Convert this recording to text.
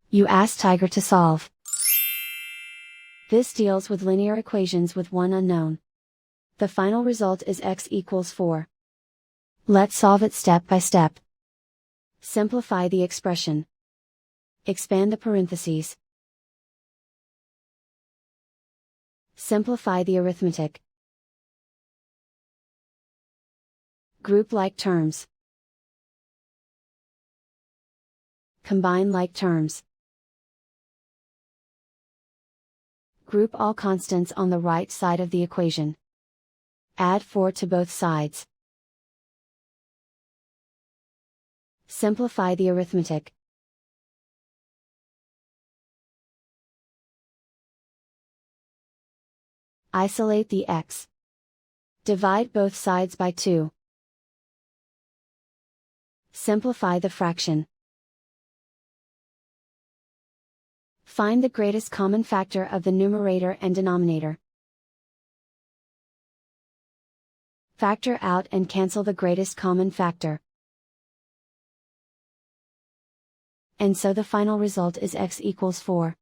You ask Tiger to solve. This deals with linear equations with one unknown. The final result is x equals 4. Let's solve it step by step. Simplify the expression. Expand the parentheses. Simplify the arithmetic. Group like terms. Combine like terms. Group all constants on the right side of the equation. Add 4 to both sides. Simplify the arithmetic. Isolate the x. Divide both sides by 2. Simplify the fraction. Find the greatest common factor of the numerator and denominator. Factor out and cancel the greatest common factor. And so the final result is x equals 4.